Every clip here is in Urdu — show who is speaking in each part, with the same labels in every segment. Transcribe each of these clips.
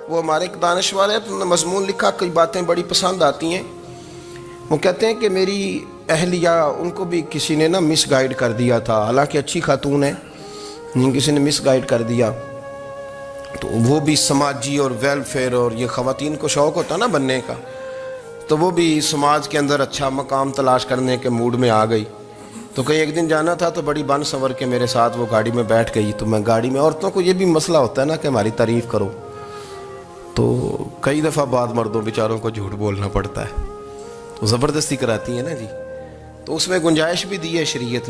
Speaker 1: وہ ہمارے ایک دانشور ہے، تو انہوں نے مضمون لکھا، کئی باتیں بڑی پسند آتی ہیں۔ وہ کہتے ہیں کہ میری اہلیہ، ان کو بھی کسی نے نا مس گائیڈ کر دیا تھا، حالانکہ اچھی خاتون ہے، کسی نے مس گائیڈ کر دیا، تو وہ بھی سماجی اور ویلفیئر اور یہ خواتین کو شوق ہوتا نا بننے کا، تو وہ بھی سماج کے اندر اچھا مقام تلاش کرنے کے موڈ میں آ گئی۔ تو کہیں ایک دن جانا تھا تو بڑی بن سنور کے میرے ساتھ وہ گاڑی میں بیٹھ گئی۔ تو میں گاڑی میں، عورتوں کو یہ بھی مسئلہ ہوتا ہے نا کہ ہماری تعریف کرو، تو کئی دفعہ بعض مردوں بیچاروں کو جھوٹ بولنا پڑتا ہے، تو زبردستی کراتی ہیں نا جی۔ تو اس میں گنجائش بھی دی ہے شریعت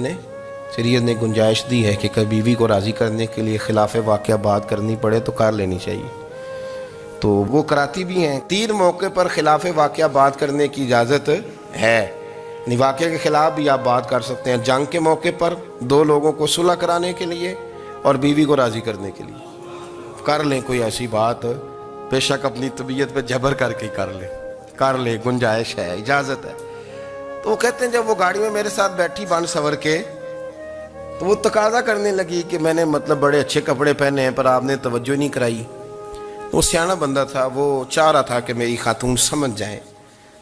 Speaker 1: نے گنجائش دی ہے کہ کبھی بیوی کو راضی کرنے کے لیے خلاف واقعہ بات کرنی پڑے تو کر لینی چاہیے، تو وہ کراتی بھی ہیں۔ 3 موقع پر خلاف واقعہ بات کرنے کی اجازت ہے، واقعے کے خلاف بھی آپ بات کر سکتے ہیں، جنگ کے موقع پر 2 لوگوں کو صلح کرانے کے لیے اور بیوی کو راضی کرنے کے لیے کر لیں کوئی ایسی بات، بے شک اپنی طبیعت پہ جبر کر کے کر لیں، گنجائش ہے، اجازت ہے۔ تو وہ کہتے ہیں جب وہ گاڑی میں میرے ساتھ بیٹھی بن سنور کے، تو وہ تقاضا کرنے لگی کہ میں نے مطلب بڑے اچھے کپڑے پہنے ہیں پر آپ نے توجہ نہیں کرائی۔ وہ سیاںا بندہ تھا، وہ چاہ رہا تھا کہ میری خاتون سمجھ جائیں۔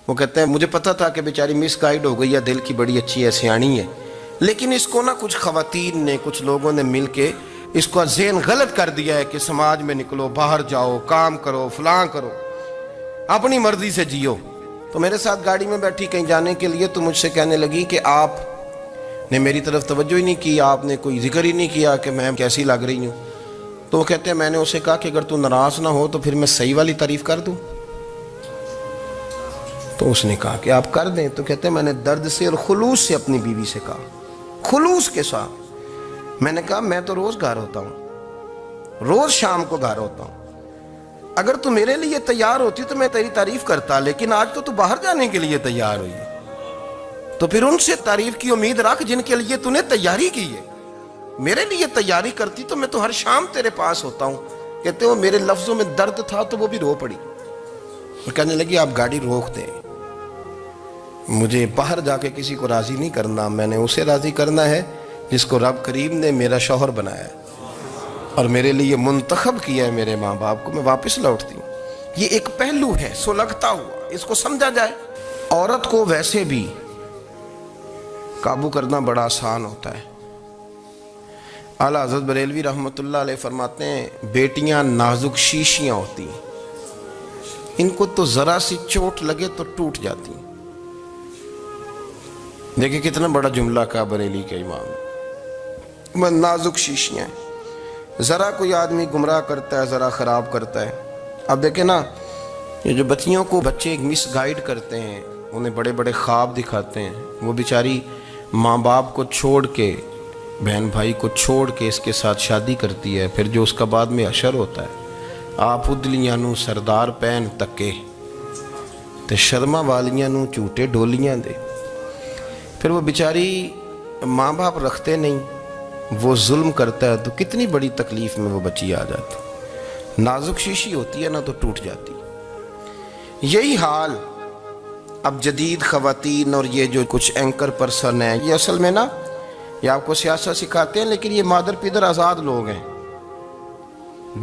Speaker 1: وہ کہتے ہیں مجھے پتہ تھا کہ بیچاری مس گائیڈ ہو گئی ہے، دل کی بڑی اچھی ہے، سیاਣੀ ہے، لیکن اس کو نا کچھ خواتین نے، کچھ لوگوں نے مل کے اس کو ذہن غلط کر دیا ہے کہ سماج میں نکلو، باہر جاؤ، کام کرو، فلاں کرو، اپنی مرضی سے جیو۔ تو میرے ساتھ گاڑی میں بیٹھی کہیں جانے کے لیے، تو مجھ سے کہنے لگی کہ آپ نے میری طرف توجہ ہی نہیں کی، آپ نے کوئی ذکر ہی نہیں کیا کہ میں کیسی لگ رہی ہوں۔ تو وہ کہتے ہیں میں نے اسے کہا کہ اگر تو ناراض نہ ہو تو پھر میں صحیح والی تعریف کر دوں۔ تو اس نے کہا کہ آپ کر دیں۔ تو کہتے ہیں میں نے درد سے اور خلوص سے اپنی بیوی سے کہا، خلوص کے ساتھ میں نے کہا میں تو روز گھر ہوتا ہوں، روز شام کو گھر ہوتا ہوں، اگر تو میرے لیے تیار ہوتی تو میں تیری تعریف کرتا، لیکن آج تو باہر جانے کے لیے تیار ہوئی، تو پھر ان سے تعریف کی امید رکھ جن کے لیے تو نے تیاری کی ہے۔ میرے لیے تیاری کرتی تو میں تو ہر شام تیرے پاس ہوتا ہوں۔ کہتے ہیں میرے لفظوں میں درد تھا تو وہ بھی رو پڑی، اور کہنے لگی آپ گاڑی روک دیں، مجھے باہر جا کے کسی کو راضی نہیں کرنا، میں نے اسے راضی کرنا ہے جس کو رب کریم نے میرا شوہر بنایا ہے اور میرے لیے منتخب کیا ہے، میرے ماں باپ کو۔ میں واپس لوٹتی ہوں۔ یہ ایک پہلو ہے سلگتا ہوا، اس کو سمجھا جائے۔ عورت کو ویسے بھی قابو کرنا بڑا آسان ہوتا ہے۔ اعلیٰ حضرت بریلوی رحمۃ اللہ علیہ فرماتے ہیں بیٹیاں نازک شیشیاں ہوتی ہیں، ان کو تو ذرا سی چوٹ لگے تو ٹوٹ جاتی ہیں۔ دیکھیں کتنا بڑا جملہ کہا بریلی کے امام، میں نازک شیشیاں ہیں، ذرا کوئی آدمی گمراہ کرتا ہے، ذرا خراب کرتا ہے۔ اب دیکھیں نا، یہ جو بچیوں کو بچے مس گائیڈ کرتے ہیں، انہیں بڑے بڑے خواب دکھاتے ہیں، وہ بیچاری ماں باپ کو چھوڑ کے، بہن بھائی کو چھوڑ کے اس کے ساتھ شادی کرتی ہے، پھر جو اس کا بعد میں حشر ہوتا ہے، آپ ادلیاں نو سردار پہن تکے تے شرما والیاں نو جھوٹے ڈولیاں دے۔ پھر وہ بیچاری ماں باپ رکھتے نہیں، وہ ظلم کرتا ہے، تو کتنی بڑی تکلیف میں وہ بچی آ جاتی۔ نازک شیشی ہوتی ہے نا تو ٹوٹ جاتی۔ یہی حال اب جدید خواتین اور یہ جو کچھ اینکر پرسن ہیں، یہ اصل میں نا یہ آپ کو سیاست سکھاتے ہیں، لیکن یہ مادر پیدر آزاد لوگ ہیں،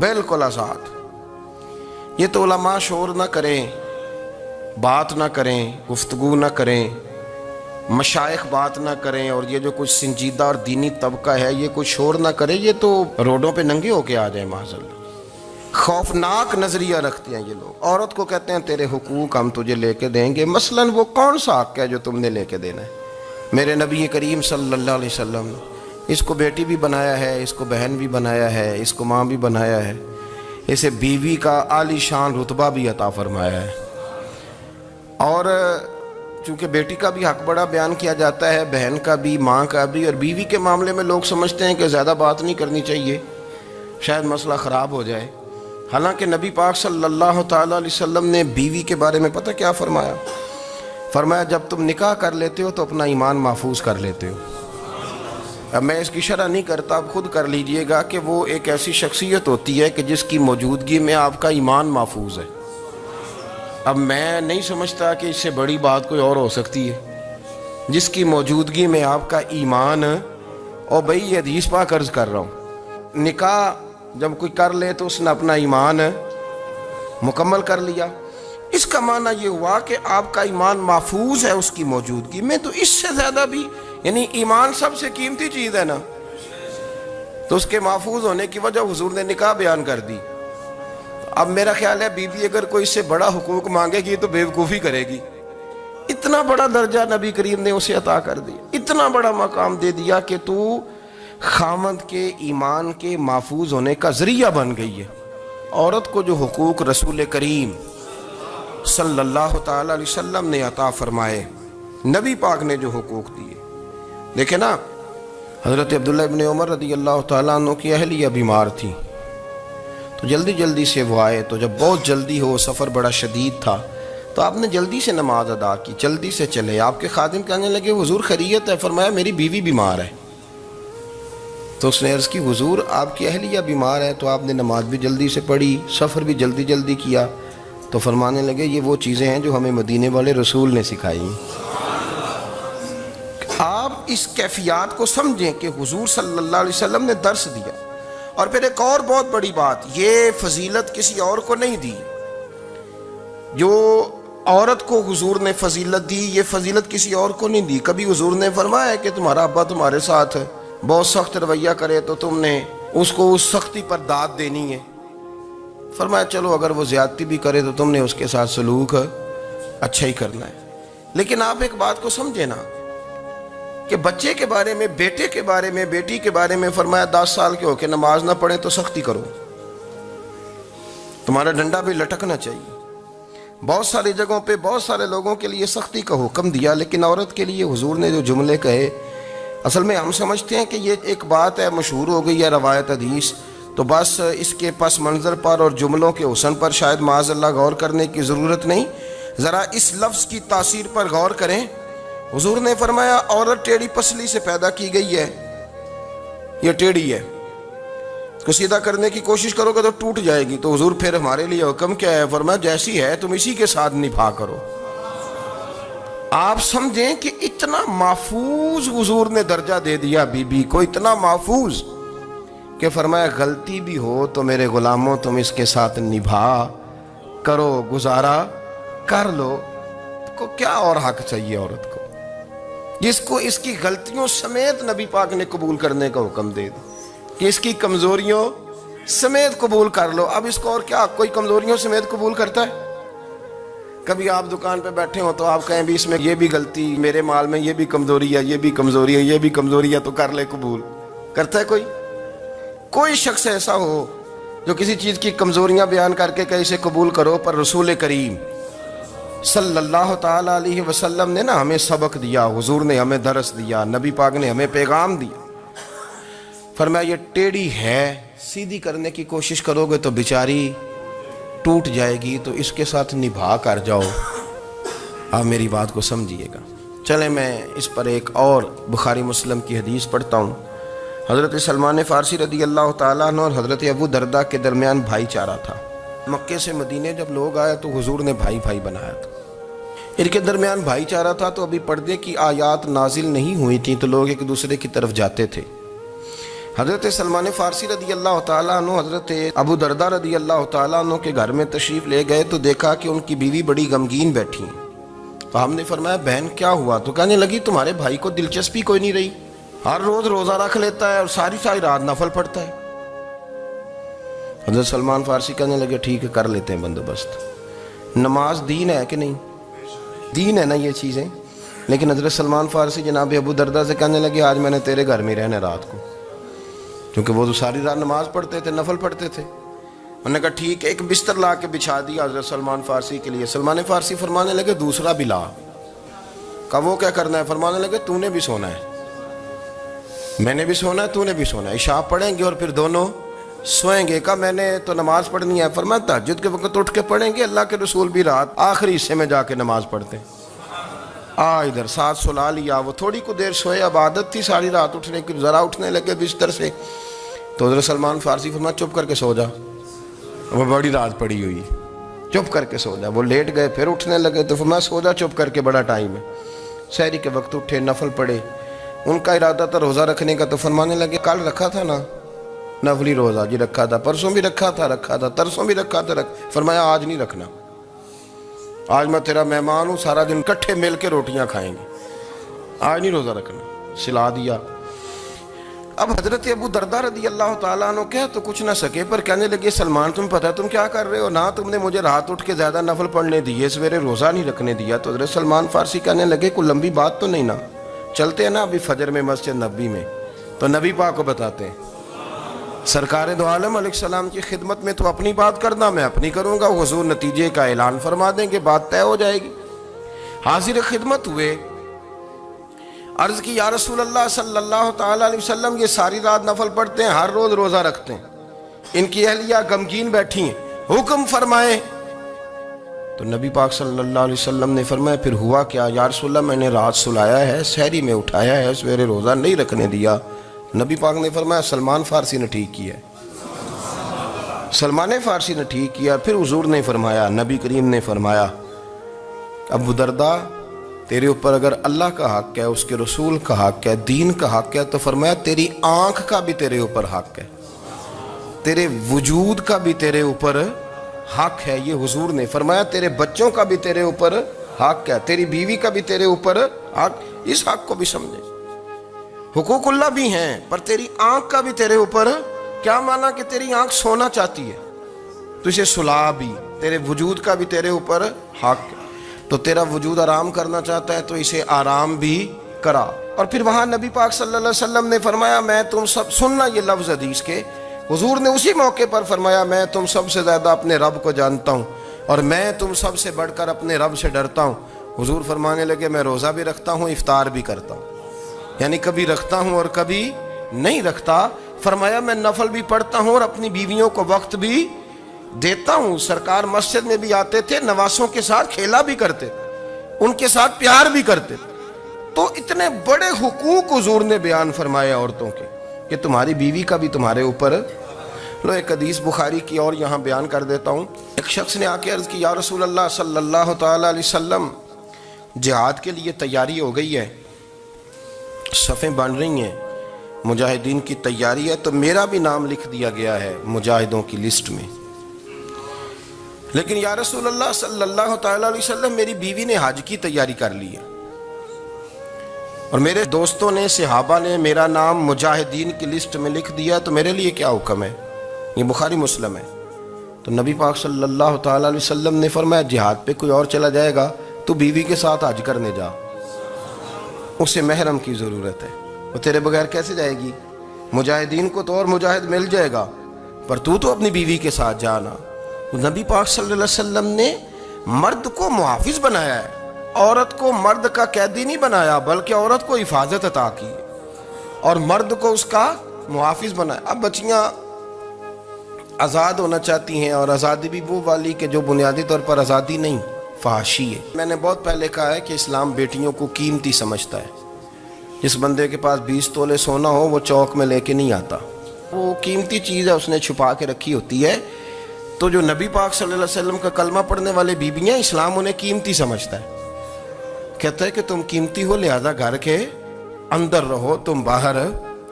Speaker 1: بالکل آزاد۔ یہ تو علماء شور نہ کریں، بات نہ کریں، گفتگو نہ کریں، مشائخ بات نہ کریں، اور یہ جو کچھ سنجیدہ اور دینی طبقہ ہے یہ کچھ شور نہ کرے، یہ تو روڈوں پہ ننگے ہو کے آ جائیں معاذ اللہ۔ خوفناک نظریہ رکھتے ہیں یہ لوگ۔ عورت کو کہتے ہیں تیرے حقوق ہم تجھے لے کے دیں گے، مثلاً وہ کون سا حق ہے جو تم نے لے کے دینا ہے؟ میرے نبی کریم صلی اللہ علیہ وسلم نے اس کو بیٹی بھی بنایا ہے، اس کو بہن بھی بنایا ہے، اس کو ماں بھی بنایا ہے، اسے بیوی کا عالی شان رتبہ بھی عطا فرمایا ہے۔ اور چونکہ بیٹی کا بھی حق بڑا بیان کیا جاتا ہے، بہن کا بھی، ماں کا بھی، اور بیوی کے معاملے میں لوگ سمجھتے ہیں کہ زیادہ بات نہیں کرنی چاہیے، شاید مسئلہ خراب ہو جائے۔ حالانکہ نبی پاک صلی اللہ تعالیٰ علیہ وسلم نے بیوی کے بارے میں پتہ کیا فرمایا؟ فرمایا جب تم نکاح کر لیتے ہو تو اپنا ایمان محفوظ کر لیتے ہو۔ اب میں اس کی شرح نہیں کرتا، اب خود کر لیجئے گا کہ وہ ایک ایسی شخصیت ہوتی ہے کہ جس کی موجودگی میں آپ کا ایمان محفوظ ہے۔ اب میں نہیں سمجھتا کہ اس سے بڑی بات کوئی اور ہو سکتی ہے، جس کی موجودگی میں آپ کا ایمان، اور بھئی یہ حدیث پاک عرض کر رہا ہوں، نکاح جب کوئی کر لے تو اس نے اپنا ایمان مکمل کر لیا۔ اس کا معنی یہ ہوا کہ آپ کا ایمان محفوظ ہے اس کی موجودگی میں۔ تو اس سے زیادہ بھی، یعنی ایمان سب سے قیمتی چیز ہے نا، تو اس کے محفوظ ہونے کی وجہ حضور نے نکاح بیان کر دی۔ اب میرا خیال ہے بی بی اگر کوئی اس سے بڑا حقوق مانگے گی تو بیوقوفی کرے گی۔ اتنا بڑا درجہ نبی کریم نے اسے عطا کر دیا، اتنا بڑا مقام دے دیا کہ تو خامند کے ایمان کے محفوظ ہونے کا ذریعہ بن گئی ہے۔ عورت کو جو حقوق رسول کریم صلی اللہ تعالی علیہ وسلم نے عطا فرمائے، نبی پاک نے جو حقوق دیے، دیکھیں نا، حضرت عبداللہ ابن عمر رضی اللہ تعالیٰ عنہ کی اہلیہ بیمار تھی، تو جلدی جلدی سے وہ آئے، تو جب بہت جلدی ہو، سفر بڑا شدید تھا، تو آپ نے جلدی سے نماز ادا کی، جلدی سے چلے۔ آپ کے خادم کہنے لگے حضور خیریت ہے؟ فرمایا میری بیوی بیمار ہے۔ تو اس نے عرض کی حضور آپ کی اہلیہ بیمار ہے، تو آپ نے نماز بھی جلدی سے پڑھی، سفر بھی جلدی جلدی کیا۔ تو فرمانے لگے یہ وہ چیزیں ہیں جو ہمیں مدینے والے رسول نے سکھائی۔ آپ اس کیفیات کو سمجھیں کہ حضور صلی اللہ علیہ وسلم نے درس دیا۔ اور پھر ایک اور بہت بڑی بات، یہ فضیلت کسی اور کو نہیں دی، جو عورت کو حضور نے فضیلت دی، یہ فضیلت کسی اور کو نہیں دی۔ کبھی حضور نے فرمایا کہ تمہارا ابا تمہارے ساتھ بہت سخت رویہ کرے تو تم نے اس کو اس سختی پر داد دینی ہے؟ فرمایا چلو اگر وہ زیادتی بھی کرے تو تم نے اس کے ساتھ سلوک اچھا ہی کرنا ہے۔ لیکن آپ ایک بات کو سمجھے نا کہ بچے کے بارے میں، بیٹے کے بارے میں، بیٹی کے بارے میں فرمایا 10 سال کے ہو کے نماز نہ پڑھیں تو سختی کرو، تمہارا ڈنڈا بھی لٹکنا چاہیے۔ بہت ساری جگہوں پہ بہت سارے لوگوں کے لیے سختی کا حکم دیا، لیکن عورت کے لیے حضور نے جو جملے کہے، اصل میں ہم سمجھتے ہیں کہ یہ ایک بات ہے، مشہور ہو گئی ہے روایت حدیث، تو بس اس کے پس منظر پر اور جملوں کے حسن پر شاید معاذ اللہ غور کرنے کی ضرورت نہیں۔ ذرا اس لفظ کی تاثیر پر غور کریں۔ حضور نے فرمایا عورت ٹیڑھی پسلی سے پیدا کی گئی ہے، یہ ٹیڑھی ہے، اس کو سیدھا کرنے کی کوشش کرو گے تو ٹوٹ جائے گی۔ تو حضور پھر ہمارے لیے حکم کیا ہے؟ فرمایا جیسی ہے تم اسی کے ساتھ نبھا کرو۔ آپ سمجھیں کہ اتنا محفوظ حضور نے درجہ دے دیا بی بی کو، اتنا محفوظ کہ فرمایا غلطی بھی ہو تو میرے غلاموں تم اس کے ساتھ نبھا کرو، گزارا کر لو۔ کو کیا اور حق چاہیے عورت کو، جس کو اس کی غلطیوں سمیت نبی پاک نے قبول کرنے کا حکم دے دیا کہ اس کی کمزوریوں سمیت قبول کر لو۔ اب اس کو اور کیا، کوئی کمزوریوں سمیت قبول کرتا ہے؟ کبھی آپ دکان پہ بیٹھے ہو تو آپ کہیں بھی اس میں یہ بھی غلطی، میرے مال میں یہ بھی کمزوری ہے، یہ بھی کمزوری ہے، یہ بھی کمزوری ہے، تو کر لے قبول؟ کرتا ہے کوئی؟ کوئی شخص ایسا ہو جو کسی چیز کی کمزوریاں بیان کر کے کہ اسے قبول کرو؟ پر رسول کریم صلی اللہ تعالی علیہ وسلم نے نا ہمیں سبق دیا، حضور نے ہمیں درس دیا، نبی پاک نے ہمیں پیغام دیا۔ فرمایا یہ ٹیڑھی ہے، سیدھی کرنے کی کوشش کرو گے تو بیچاری ٹوٹ جائے گی، تو اس کے ساتھ نبھا کر جاؤ۔ آپ میری بات کو سمجھیے گا۔ چلیں میں اس پر ایک اور بخاری مسلم کی حدیث پڑھتا ہوں۔ حضرت سلمان فارسی رضی اللہ تعالیٰ عنہ اور حضرت ابو درداء کے درمیان بھائی چارہ تھا۔ مکے سے مدینے جب لوگ آئے تو حضور نے بھائی بھائی بنایا تھا، ان کے درمیان بھائی چارہ تھا، تو ابھی پردے کی آیات نازل نہیں ہوئی تھیں، تو لوگ ایک دوسرے کی طرف جاتے تھے۔ حضرت سلمان فارسی رضی اللہ تعالیٰ عنہ حضرت ابو درداء رضی اللہ تعالیٰ عنہ کے گھر میں تشریف لے گئے تو دیکھا کہ ان کی بیوی بڑی غمگین بیٹھی ہیں۔ تو ہم نے فرمایا بہن کیا ہوا؟ تو کہنے لگی تمہارے بھائی کو دلچسپی کوئی نہیں رہی، ہر روز روزہ رکھ لیتا ہے اور ساری رات نفل پڑھتا ہے۔ حضرت سلمان فارسی کہنے لگے ٹھیک ہے کر لیتے ہیں بندوبست۔ نماز دین ہے کہ نہیں؟ دین ہے نا یہ چیزیں۔ لیکن حضرت سلمان فارسی جناب ابو درداء سے کہنے لگے آج میں نے تیرے گھر میں رہنا رات کو، کیونکہ وہ تو ساری رات نماز پڑھتے تھے، نفل پڑھتے تھے۔ انہوں نے کہا ٹھیک ہے، ایک بستر لا کے بچھا دیا حضرت سلمان فارسی کے لیے۔ سلمان فارسی فرمانے لگے دوسرا بھی لا۔ کہا وہ کیا کرنا ہے؟ فرمانے لگے تو نے بھی سونا ہے، میں نے بھی سونا ہے، تو نے بھی سونا ہے، عشاء پڑھیں گے اور پھر دونوں سوئیں گے۔ کہا میں نے تو نماز پڑھنی ہے۔ فرمایا تہجد کے وقت اٹھ کے پڑھیں گے، اللہ کے رسول بھی رات آخری حصے میں جا کے نماز پڑھتے ہیں۔ ادھر ساتھ سلا لیا، وہ تھوڑی کو دیر سوئے، اب عادت تھی ساری رات اٹھنے کی، ذرا اٹھنے لگے بستر سے تو حضرت سلمان فارسی فرمایا چپ کر کے سو جا، وہ بڑی رات پڑی ہوئی، چپ کر کے سو جا۔ وہ لیٹ گئے، پھر اٹھنے لگے تو فرمایا سو جا چپ کر کے، بڑا ٹائم ہے۔ سحری کے وقت اٹھے، نفل پڑھے، ان کا ارادہ تھا روزہ رکھنے کا، تو فرمانے لگے کل رکھا تھا نا، نفلی روزہ جی رکھا تھا، پرسوں بھی رکھا تھا، ترسوں بھی رکھا تھا، فرمایا آج نہیں رکھنا، آج میں تیرا مہمان ہوں، سارا دن کٹھے مل کے روٹیاں کھائیں گے، آج نہیں روزہ رکھنا، سلا دیا۔ اب حضرت ابو درداء رضی اللہ تعالیٰ عنہ کہہ تو کچھ نہ سکے، پر کہنے لگے سلمان تم پتہ ہے تم کیا کر رہے ہو، نہ تم نے مجھے رات اٹھ کے زیادہ نفل پڑھنے دیے، سویرے روزہ نہیں رکھنے دیا۔ تو حضرت سلمان فارسی کہنے لگے کوئی لمبی بات تو نہیں نا، چلتے ہیں نا ابھی فجر میں مسجد نبی میں، تو نبی پاک کو بتاتے ہیں سرکار دو عالم علیہ السلام کی خدمت میں تو اپنی بات کرنا، میں اپنی کروں گا، حضور نتیجے کا اعلان فرما دیں کہ بات طے ہو جائے گی۔ حاضر خدمت ہوئے، عرض کی یا رسول اللہ صلی اللہ تعالیٰ علیہ وسلم یہ ساری رات نفل پڑھتے ہیں، ہر روز روزہ رکھتے ہیں، ان کی اہلیہ غمگین بیٹھی ہیں، حکم فرمائیں۔ تو نبی پاک صلی اللہ علیہ وسلم نے فرمایا پھر ہوا کیا؟ یا رسول اللہ میں نے رات سلایا ہے، سحری میں اٹھایا ہے، سویرے روزہ نہیں رکھنے دیا۔ نبی پاک نے فرمایا سلمان فارسی نے ٹھیک کیا، سلمان فارسی نے ٹھیک کیا۔ پھر حضور نے فرمایا، نبی کریم نے فرمایا ابو درداء تیرے اوپر اگر اللہ کا حق ہے، اس کے رسول کا حق ہے، دین کا حق ہے، تو فرمایا تیری آنکھ کا بھی تیرے اوپر حق ہے، تیرے وجود کا بھی تیرے اوپر حق ہے۔ یہ حضور نے فرمایا تیرے بچوں کا بھی تیرے اوپر حق ہے، تیری بیوی کا بھی تیرے اوپر حق، اس حق کو بھی سمجھے۔ حقوق اللہ بھی ہیں، پر تیری آنکھ کا بھی تیرے اوپر، کیا مانا کہ تیری آنکھ سونا چاہتی ہے تو اسے سلا بھی، تیرے وجود کا بھی تیرے اوپر حق ہے، تو تیرا وجود آرام کرنا چاہتا ہے تو اسے آرام بھی کرا۔ اور پھر وہاں نبی پاک صلی اللہ علیہ وسلم نے فرمایا میں تم سب، سننا یہ لفظ حدیث کے، حضور نے اسی موقع پر فرمایا میں تم سب سے زیادہ اپنے رب کو جانتا ہوں اور میں تم سب سے بڑھ کر اپنے رب سے ڈرتا ہوں۔ حضور فرمانے لگے میں روزہ بھی رکھتا ہوں، افطار بھی کرتا ہوں، یعنی کبھی رکھتا ہوں اور کبھی نہیں رکھتا۔ فرمایا میں نفل بھی پڑھتا ہوں اور اپنی بیویوں کو وقت بھی دیتا ہوں۔ سرکار مسجد میں بھی آتے تھے، نواسوں کے ساتھ کھیلا بھی کرتے، ان کے ساتھ پیار بھی کرتے۔ تو اتنے بڑے حقوق حضور نے بیان فرمائے عورتوں کے کہ تمہاری بیوی کا بھی تمہارے اوپر۔ لو ایک حدیث بخاری کی اور یہاں بیان کر دیتا ہوں۔ ایک شخص نے آ کے عرض کی یا رسول اللہ صلی اللہ تعالیٰ علیہ وسلم جہاد کے لیے تیاری ہو گئی ہے، صفیں بن رہی ہیں، مجاہدین کی تیاری ہے، تو میرا بھی نام لکھ دیا گیا ہے مجاہدوں کی لسٹ میں، لیکن یا رسول اللہ صلی اللہ تعالیٰ علیہ وسلم میری بیوی نے حج کی تیاری کر لی ہے اور میرے دوستوں نے، صحابہ نے میرا نام مجاہدین کی لسٹ میں لکھ دیا، تو میرے لیے کیا حکم ہے؟ یہ بخاری مسلم ہے۔ تو نبی پاک صلی اللہ تعالیٰ علیہ وسلم نے فرمایا جہاد پہ کوئی اور چلا جائے گا تو بیوی کے ساتھ حج کرنے جا، اسے محرم کی ضرورت ہے، وہ تیرے بغیر کیسے جائے گی؟ مجاہدین کو تو اور مجاہد مل جائے گا، پر تو اپنی بیوی کے ساتھ جانا۔ نبی پاک صلی اللہ علیہ وسلم نے مرد کو محافظ بنایا ہے، عورت کو مرد کا قیدی نہیں بنایا، بلکہ عورت کو حفاظت عطا کی اور مرد کو اس کا محافظ بنایا۔ اب بچیاں آزاد ہونا چاہتی ہیں، اور آزادی بھی وہ والی کہ جو بنیادی طور پر آزادی نہیں، فحاشی ہے۔ میں نے بہت پہلے کہا ہے کہ اسلام بیٹیوں کو قیمتی سمجھتا ہے۔ جس بندے کے پاس 20 تولے سونا ہو وہ چوک میں لے کے نہیں آتا، وہ قیمتی چیز ہے، اس نے چھپا کے رکھی ہوتی ہے۔ تو جو نبی پاک صلی اللہ علیہ وسلم کا کلمہ پڑھنے والے بیویاں، اسلام انہیں قیمتی سمجھتا ہے، کہتا ہے کہ تم قیمتی ہو لہذا گھر کے اندر رہو، تم باہر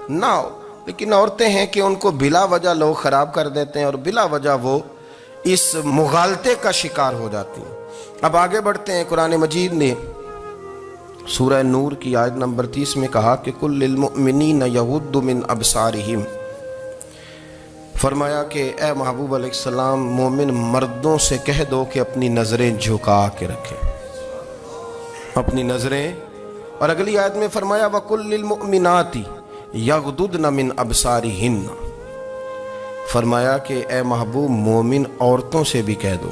Speaker 1: نہ ہو۔ لیکن عورتیں ہیں کہ ان کو بلا وجہ لوگ خراب کر دیتے ہیں اور بلا وجہ وہ اس مغالطے کا شکار ہو جاتی ہیں۔ اب آگے بڑھتے ہیں۔ قرآن مجید نے سورہ نور کی آیت نمبر 30 میں کہا کہ کل للمؤمنین یغضوا من ابصارہم، فرمایا کہ اے محبوب علیہ السلام مومن مردوں سے کہہ دو کہ اپنی نظریں جھکا کے رکھیں، اپنی نظریں۔ اور اگلی آیت میں فرمایا وَقُلْ لِلْمُؤْمِنَاتِ یغضضن من ابصارہن، فرمایا کہ اے محبوب مومن عورتوں سے بھی کہہ دو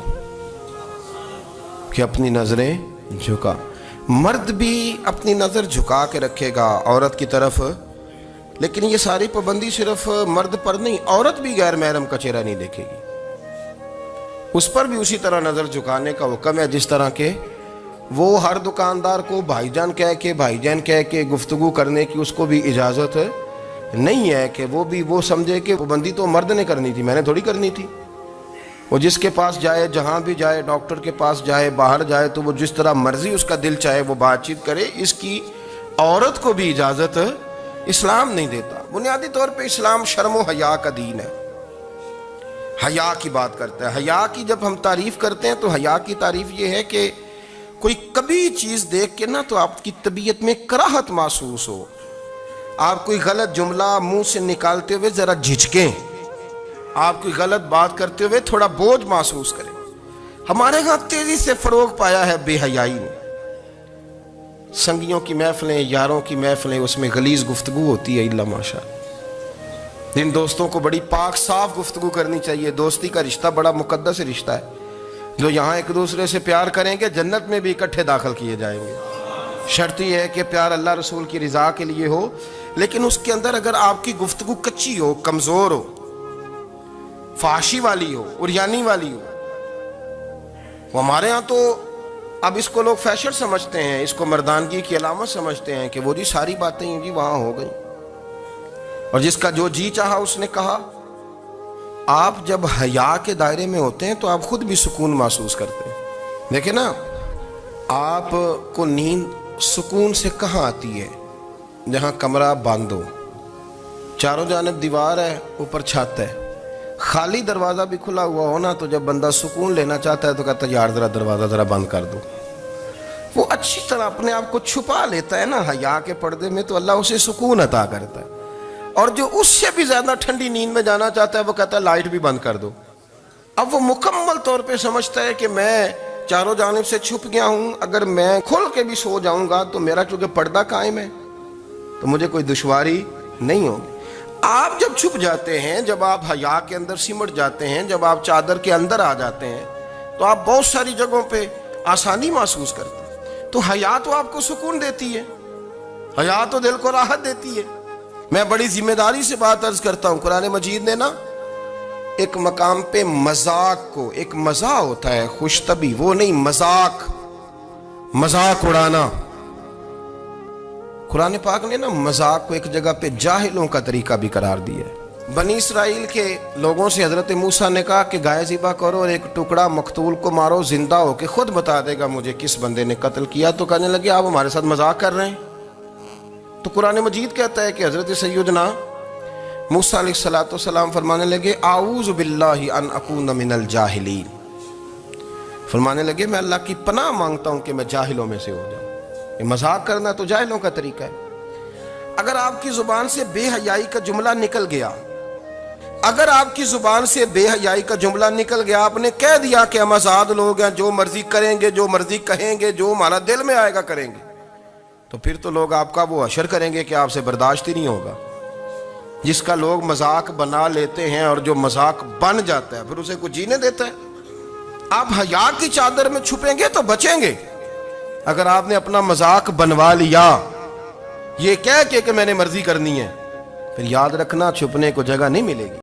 Speaker 1: کہ اپنی نظریں جھکا۔ مرد بھی اپنی نظر جھکا کے رکھے گا عورت کی طرف، لیکن یہ ساری پابندی صرف مرد پر نہیں، عورت بھی غیر محرم کا چہرہ نہیں دیکھے گی، اس پر بھی اسی طرح نظر جھکانے کا حکم ہے، جس طرح کہ وہ ہر دکاندار کو بھائی جان کہہ کے گفتگو کرنے کی اس کو بھی اجازت نہیں ہے کہ وہ سمجھے کہ پابندی تو مرد نے کرنی تھی، میں نے تھوڑی کرنی تھی۔ وہ جس کے پاس جائے، جہاں بھی جائے، ڈاکٹر کے پاس جائے، باہر جائے، تو وہ جس طرح مرضی اس کا دل چاہے وہ بات چیت کرے، اس کی عورت کو بھی اجازت اسلام نہیں دیتا۔ بنیادی طور پہ اسلام شرم و حیا کا دین ہے، حیا کی بات کرتا ہے۔ حیا کی جب ہم تعریف کرتے ہیں تو حیا کی تعریف یہ ہے کہ کوئی کبھی چیز دیکھ کے نا تو آپ کی طبیعت میں کراہت محسوس ہو، آپ کوئی غلط جملہ منہ سے نکالتے ہوئے ذرا جھجکیں، آپ کوئی غلط بات کرتے ہوئے تھوڑا بوجھ محسوس کریں۔ ہمارے ہاں تیزی سے فروغ پایا ہے بے حیائی نے۔ سنگیوں کی محفلیں، یاروں کی محفلیں، اس میں غلیظ گفتگو ہوتی ہے الا ماشاء اللہ۔ جن دوستوں کو بڑی پاک صاف گفتگو کرنی چاہیے، دوستی کا رشتہ بڑا مقدس رشتہ ہے، جو یہاں ایک دوسرے سے پیار کریں گے جنت میں بھی اکٹھے داخل کیے جائیں گے۔ شرط یہ ہے کہ پیار اللہ رسول کی رضا کے لیے ہو، لیکن اس کے اندر اگر آپ کی گفتگو کچی ہو، کمزور ہو، فحاشی والی ہو، عریانی والی ہو، وہ ہمارے ہاں تو اب اس کو لوگ فیشن سمجھتے ہیں، اس کو مردانگی کی علامت سمجھتے ہیں کہ وہ جی ساری باتیں جی وہاں ہو گئیں، اور جس کا جو جی چاہا اس نے کہا۔ آپ جب حیا کے دائرے میں ہوتے ہیں تو آپ خود بھی سکون محسوس کرتے ہیں۔ دیکھیں نا، آپ کو نیند سکون سے کہاں آتی ہے؟ جہاں کمرہ بند ہو، چاروں جانب دیوار ہے، اوپر چھت ہے، خالی دروازہ بھی کھلا ہوا ہونا تو جب بندہ سکون لینا چاہتا ہے تو کہتا ہے یار ذرا دروازہ ذرا بند کر دو۔ وہ اچھی طرح اپنے آپ کو چھپا لیتا ہے نا حیا کے پردے میں، تو اللہ اسے سکون عطا کرتا ہے۔ اور جو اس سے بھی زیادہ ٹھنڈی نیند میں جانا چاہتا ہے وہ کہتا ہے لائٹ بھی بند کر دو۔ اب وہ مکمل طور پہ سمجھتا ہے کہ میں چاروں جانب سے چھپ گیا ہوں، اگر میں کھل کے بھی سو جاؤں گا تو میرا چونکہ پردہ قائم ہے تو مجھے کوئی دشواری نہیں ہوگی۔ آپ جب چھپ جاتے ہیں، جب آپ حیا کے اندر سمٹ جاتے ہیں، جب آپ چادر کے اندر آ جاتے ہیں تو آپ بہت ساری جگہوں پہ آسانی محسوس کرتے ہیں۔ تو حیا تو آپ کو سکون دیتی ہے، حیا تو دل کو راحت دیتی ہے۔ میں بڑی ذمہ داری سے بات عرض کرتا ہوں، قرآن مجید نے نا ایک مقام پہ مذاق کو، ایک مزاح ہوتا ہے خوش طبی، وہ نہیں مذاق اڑانا، قرآن پاک نے نا مذاق کو ایک جگہ پہ جاہلوں کا طریقہ بھی قرار دیا ہے۔ بنی اسرائیل کے لوگوں سے حضرت موسیٰ نے کہا کہ گائے ذبح کرو اور ایک ٹکڑا مقتول کو مارو، زندہ ہو کے خود بتا دے گا مجھے کس بندے نے قتل کیا۔ تو کہنے لگے آپ ہمارے ساتھ مذاق کر رہے ہیں۔ تو قرآن مجید کہتا ہے کہ حضرت سیدنا موسیٰ علیہ السلام فرمانے لگے اعوذ باللہ ان اکون من الجاہلین، فرمانے لگے میں اللہ کی پناہ مانگتا ہوں کہ میں جاہلوں میں سے ہو جاؤں۔ یہ مذاق کرنا تو جاہلوں کا طریقہ ہے۔ اگر آپ کی زبان سے بے حیائی کا جملہ نکل گیا، اگر آپ کی زبان سے بے حیائی کا جملہ نکل گیا، آپ نے کہہ دیا کہ ہم آزاد لوگ ہیں، جو مرضی کریں گے، جو مرضی کہیں گے، جو ہمارا دل میں آئے گا کریں گے، تو پھر تو لوگ آپ کا وہ حشر کریں گے کہ آپ سے برداشت ہی نہیں ہوگا۔ جس کا لوگ مذاق بنا لیتے ہیں اور جو مذاق بن جاتا ہے پھر اسے کچھ جینے دیتا ہے۔ آپ حیا کی چادر میں چھپیں گے تو بچیں گے، اگر آپ نے اپنا مذاق بنوا لیا یہ کہہ کے کہ میں نے مرضی کرنی ہے، پھر یاد رکھنا چھپنے کو جگہ نہیں ملے گی۔